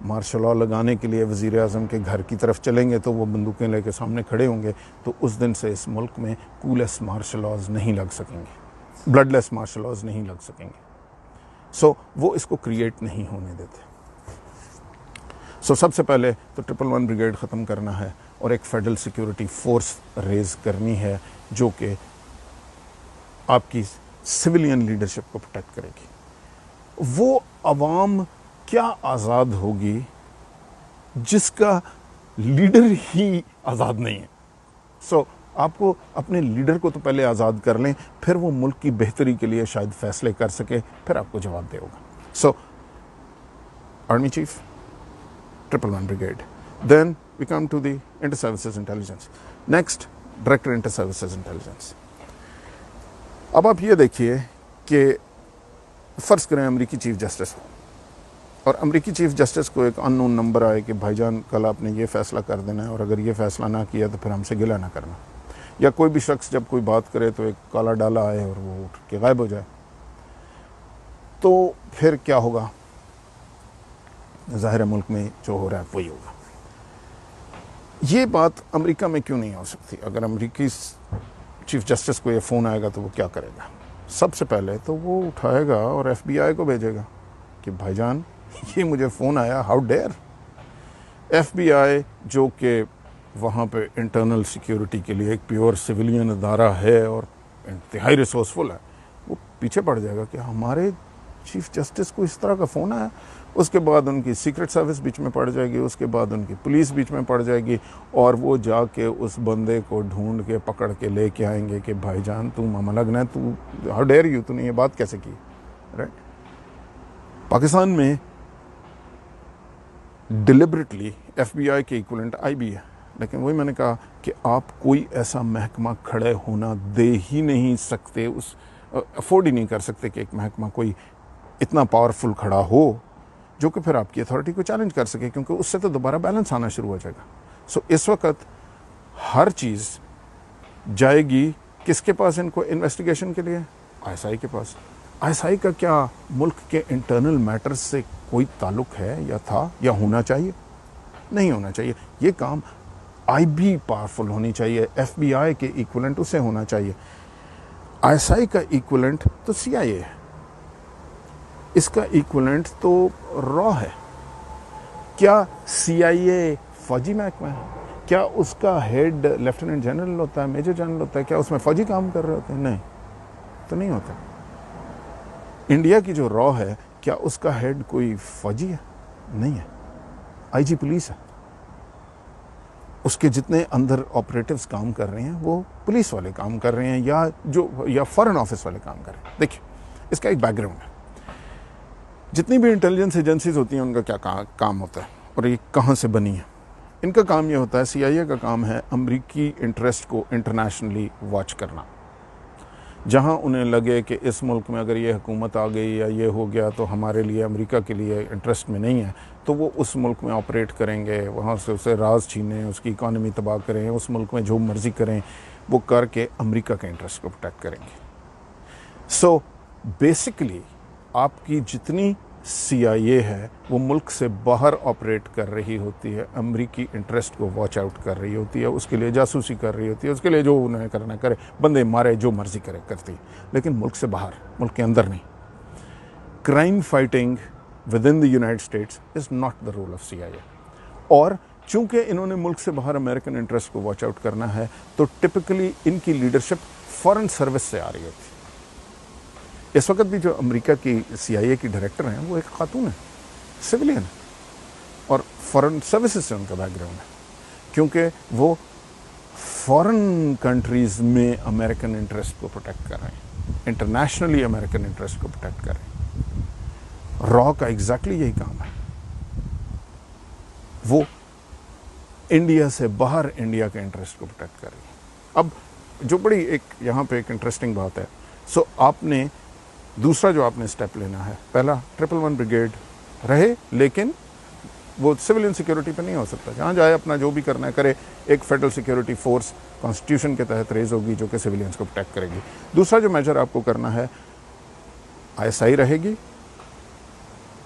Martial law لگانے کے لیے وزیر اعظم کے گھر کی طرف چلیں گے تو وہ بندوقیں لے کے سامنے کھڑے ہوں گے، تو اس دن سے اس ملک میں کولس مارشل لاز نہیں لگ سکیں گے، بلڈ لیس مارشل لاز نہیں لگ سکیں گے. سو وہ اس کو کریٹ نہیں ہونے دیتے. سو سب سے پہلے تو 111 بریگیڈ ختم کرنا ہے اور ایک فیڈرل سیکیورٹی فورس ریز کرنی ہے جو کہ آپ کی سویلین لیڈرشپ کو پروٹیکٹ کرے گی. وہ عوام کیا آزاد ہوگی جس کا لیڈر ہی آزاد نہیں ہے. سو آپ کو اپنے لیڈر کو تو پہلے آزاد کر لیں، پھر وہ ملک کی بہتری کے لیے شاید فیصلے کر سکے، پھر آپ کو جواب دے ہوگا. So army chief, 111 brigade. Then we come to the inter services intelligence. Next director inter services intelligence. اب آپ یہ دیکھیے کہ فرض کریں امریکی چیف جسٹس ہو اور امریکی چیف جسٹس کو ایک ان نون نمبر آئے کہ بھائی جان کل آپ نے یہ فیصلہ کر دینا ہے اور اگر یہ فیصلہ نہ کیا تو پھر ہم سے گلہ نہ کرنا. یا کوئی بھی شخص جب کوئی بات کرے تو ایک کالا ڈالا آئے اور وہ اٹھ کے غائب ہو جائے، تو پھر کیا ہوگا؟ ظاہر ملک میں جو ہو رہا ہے وہی ہوگا. یہ بات امریکہ میں کیوں نہیں ہو سکتی؟ اگر امریکی چیف جسٹس کو یہ فون آئے گا تو وہ کیا کرے گا؟ سب سے پہلے تو وہ اٹھائے گا اور ایف بی آئی کو بھیجے گا کہ بھائی جان یہ مجھے فون آیا، ہاؤ ڈیئر. ایف بی آئی جو کہ وہاں پہ انٹرنل سیکیورٹی کے لیے ایک پیور سویلین ادارہ ہے اور انتہائی ریسورسفل ہے، وہ پیچھے پڑ جائے گا کہ ہمارے چیف جسٹس کو اس طرح کا فون آیا. اس کے بعد ان کی سیکرٹ سروس بیچ میں پڑ جائے گی، اس کے بعد ان کی پولیس بیچ میں پڑ جائے گی اور وہ جا کے اس بندے کو ڈھونڈ کے پکڑ کے لے کے آئیں گے کہ بھائی جان تو ماما لگنا ہے، تو ہاؤ ڈیئر یو، تو نے یہ بات کیسے کی. رائٹ. پاکستان میں ڈیلیبریٹلی ایف بی آئی کے ایکولنٹ آئی بی ہے، لیکن وہی میں نے کہا کہ آپ کوئی ایسا محکمہ کھڑے ہونا دے ہی نہیں سکتے، اس افورڈ ہی نہیں کر سکتے کہ ایک محکمہ کوئی اتنا پاورفل کھڑا ہو جو کہ پھر آپ کی اتھارٹی کو چیلنج کر سکے، کیونکہ اس سے تو دوبارہ بیلنس آنا شروع ہو جائے گا. سو اس وقت ہر چیز جائے گی کس کے پاس ان کو انویسٹیگیشن کے لیے؟ آئی ایس آئی کے پاس. آئی ایس آئی کا کیا ملک کے انٹرنل میٹرز سے کوئی تعلق ہے یا تھا یا ہونا چاہیے؟ نہیں ہونا چاہیے. یہ کام آئی بی پاورفل ہونی چاہیے، ایف بی آئی کے ایکولنٹ اسے ہونا چاہیے. آئی ایس آئی کا ایکولنٹ تو سی آئی اے ہے، اس کا ایکولنٹ تو را ہے. کیا سی آئی اے فوجی محکمہ ہے؟ کیا اس کا ہیڈ لیفٹیننٹ جنرل ہوتا ہے، میجر جنرل ہوتا ہے؟ کیا اس میں فوجی کام کر رہے ہوتے ہیں؟ نہیں، تو نہیں ہوتا. انڈیا کی جو را ہے کیا اس کا ہیڈ کوئی فوجی ہے؟ نہیں ہے، آئی جی پولیس ہے. اس کے جتنے اندر آپریٹیوز کام کر رہے ہیں وہ پولیس والے کام کر رہے ہیں یا فارن آفس والے کام کر رہے ہیں. دیکھیے اس کا ایک بیک گراؤنڈ ہے. جتنی بھی انٹیلیجنس ایجنسیز ہوتی ہیں ان کا کیا کام ہوتا ہے اور یہ کہاں سے بنی ہے؟ ان کا کام یہ ہوتا ہے، سی آئی اے کا کام ہے امریکی انٹرسٹ کو انٹرنیشنلی واچ کرنا. جہاں انہیں لگے کہ اس ملک میں اگر یہ حکومت آ گئی یا یہ ہو گیا تو ہمارے لیے، امریکہ کے لیے انٹرسٹ میں نہیں ہے، تو وہ اس ملک میں آپریٹ کریں گے، وہاں سے اسے راز چھینیں، اس کی اکانومی تباہ کریں، اس ملک میں جو مرضی کریں وہ کر کے امریکہ کے انٹرسٹ کو پروٹیکٹ کریں گے. سو بیسکلی آپ کی جتنی سی آئی اے ہے وہ ملک سے باہر آپریٹ کر رہی ہوتی ہے، امریکی انٹرسٹ کو واچ آؤٹ کر رہی ہوتی ہے، اس کے لیے جاسوسی کر رہی ہوتی ہے، اس کے لیے جو انہیں کرنا کرے، بندے مارے، جو مرضی کرتی ہے، لیکن ملک سے باہر، ملک کے اندر نہیں. Crime fighting within the United States is not the role of C I A. اور چونکہ انہوں نے ملک سے باہر امریکن انٹرسٹ کو واچ آؤٹ کرنا ہے تو ٹپکلی ان کی لیڈرشپ فارن سروس سے آ رہی ہوتی ہے. اس وقت بھی جو امریکہ کی سی آئی اے کی ڈائریکٹر ہیں وہ ایک خاتون ہے، سویلین ہے، اور فارن سروسز سے ان کا بیک گراؤنڈ ہے، کیونکہ وہ فارن کنٹریز میں امریکن انٹرسٹ کو پروٹیکٹ کر رہے ہیں، انٹرنیشنلی امریکن انٹرسٹ کو پروٹیکٹ کر رہے ہیں. را کا ایگزیکٹلی یہی کام ہے. وہ انڈیا سے باہر انڈیا کے انٹرسٹ کو پروٹیکٹ کر رہی ہے. اب جو بڑی ایک یہاں پہ ایک انٹرسٹنگ بات ہے، سو آپ نے دوسرا جو آپ نے اسٹیپ لینا ہے، پہلا 111 بریگیڈ رہے لیکن وہ سویلین سیکیورٹی پہ نہیں ہو سکتا، جہاں جائے اپنا جو بھی کرنا ہے کرے. ایک فیڈرل سیکیورٹی فورس کانسٹیٹیوشن کے تحت ریز ہوگی جو کہ سویلینز کو پروٹیکٹ کرے گی. دوسرا جو میجر آپ کو کرنا ہے، آئی ایس آئی رہے گی،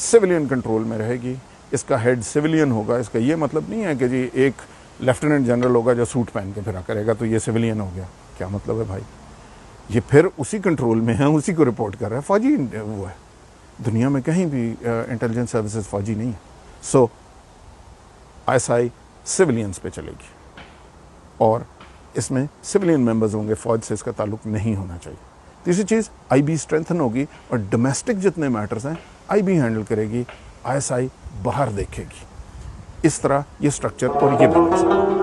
سویلین کنٹرول میں رہے گی، اس کا ہیڈ سویلین ہوگا. اس کا یہ مطلب نہیں ہے کہ جی ایک لیفٹیننٹ جنرل ہوگا جو سوٹ پہن کے پھرا کرے گا تو یہ سویلین ہو گیا. کیا مطلب ہے بھائی؟ یہ پھر اسی کنٹرول میں ہے, اسی کو رپورٹ کر رہا ہے. فوجی وہ ہے, دنیا میں کہیں بھی انٹیلیجنس سروسز فوجی نہیں ہے. سو ISI سویلینز پہ چلے گی اور اس میں سویلین ممبرز ہوں گے, فوج سے اس کا تعلق نہیں ہونا چاہیے. تیسری چیز IB اسٹرینتھن ہوگی اور ڈومیسٹک جتنے میٹرز ہیں IB ہینڈل کرے گی, ISI باہر دیکھے گی. اس طرح یہ اسٹرکچر اور یہ بیلنس ہے.